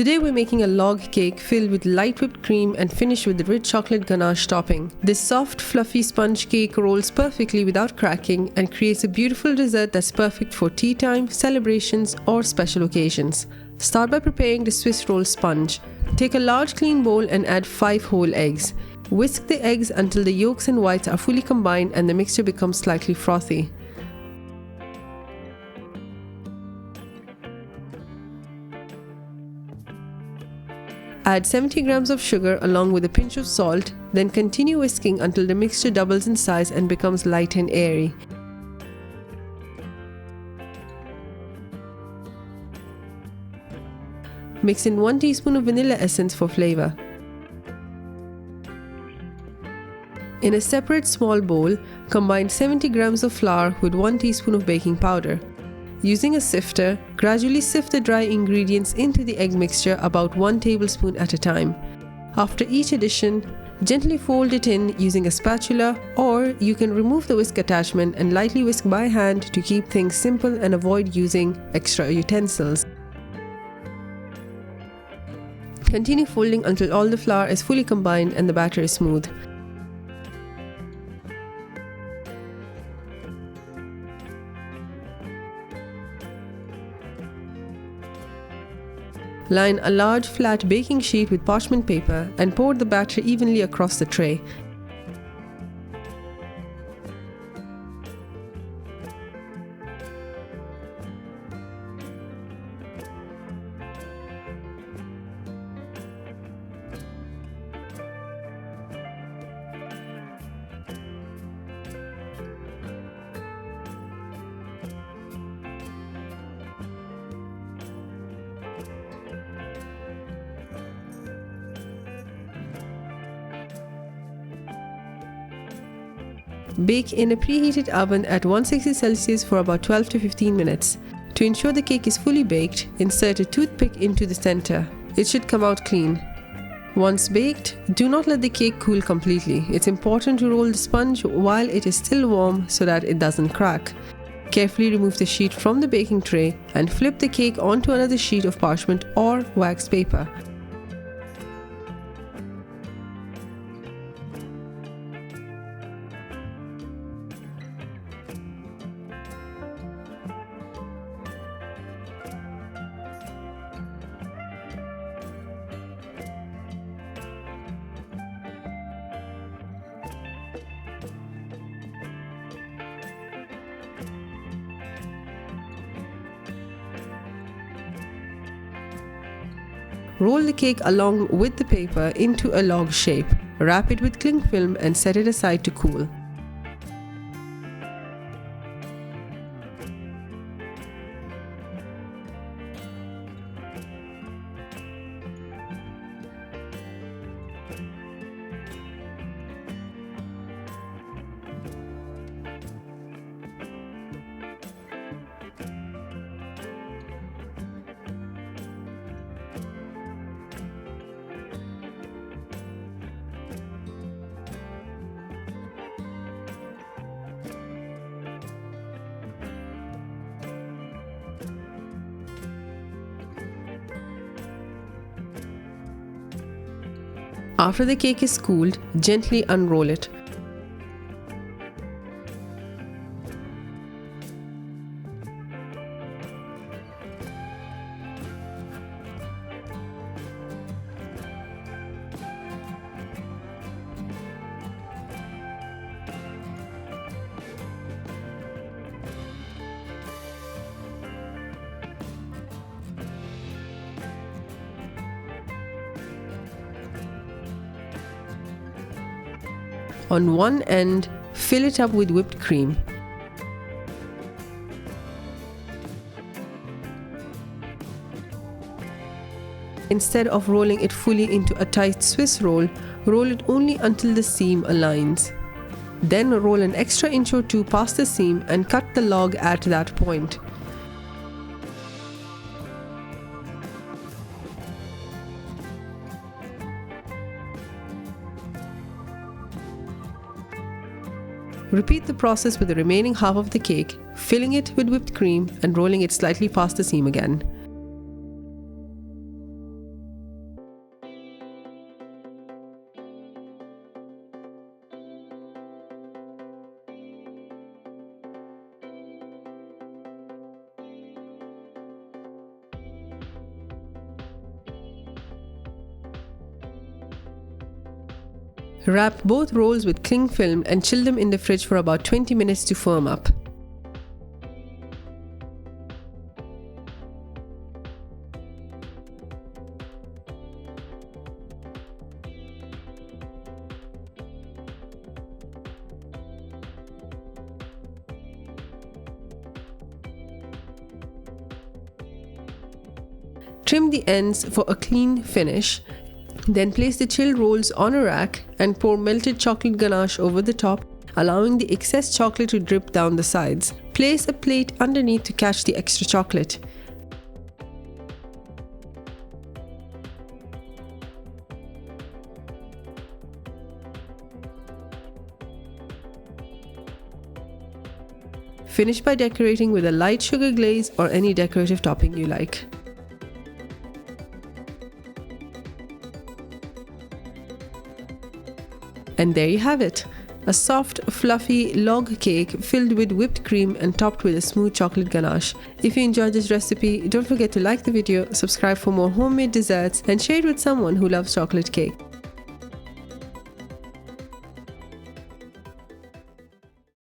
Today we're making a log cake filled with light whipped cream and finished with the rich chocolate ganache topping. This soft, fluffy sponge cake rolls perfectly without cracking and creates a beautiful dessert that's perfect for tea time, celebrations, or special occasions. Start by preparing the Swiss roll sponge. Take a large clean bowl and add 5 whole eggs. Whisk the eggs until the yolks and whites are fully combined and the mixture becomes slightly frothy. Add 70 grams of sugar along with a pinch of salt, then continue whisking until the mixture doubles in size and becomes light and airy. Mix in 1 teaspoon of vanilla essence for flavor. In a separate small bowl, combine 70 grams of flour with 1 teaspoon of baking powder. Using a sifter, gradually sift the dry ingredients into the egg mixture about 1 tablespoon at a time. After each addition, gently fold it in using a spatula, or you can remove the whisk attachment and lightly whisk by hand to keep things simple and avoid using extra utensils. Continue folding until all the flour is fully combined and the batter is smooth. Line a large flat baking sheet with parchment paper and pour the batter evenly across the tray. Bake in a preheated oven at 160 Celsius for about 12 to 15 minutes. To ensure the cake is fully baked, insert a toothpick into the center. It should come out clean. Once baked, do not let the cake cool completely. It's important to roll the sponge while it is still warm so that it doesn't crack. Carefully remove the sheet from the baking tray and flip the cake onto another sheet of parchment or wax paper. Roll the cake along with the paper into a log shape. Wrap it with cling film and set it aside to cool. After the cake is cooled, gently unroll it. On one end, fill it up with whipped cream. Instead of rolling it fully into a tight Swiss roll, roll it only until the seam aligns. Then roll an extra inch or 2 past the seam and cut the log at that point. Repeat the process with the remaining half of the cake, filling it with whipped cream and rolling it slightly past the seam again. Wrap both rolls with cling film and chill them in the fridge for about 20 minutes to firm up. Trim the ends for a clean finish. Then place the chilled rolls on a rack and pour melted chocolate ganache over the top, allowing the excess chocolate to drip down the sides. Place a plate underneath to catch the extra chocolate. Finish by decorating with a light sugar glaze or any decorative topping you like. And there you have it, a soft, fluffy log cake filled with whipped cream and topped with a smooth chocolate ganache. If you enjoyed this recipe, don't forget to like the video, subscribe for more homemade desserts, and share it with someone who loves chocolate cake.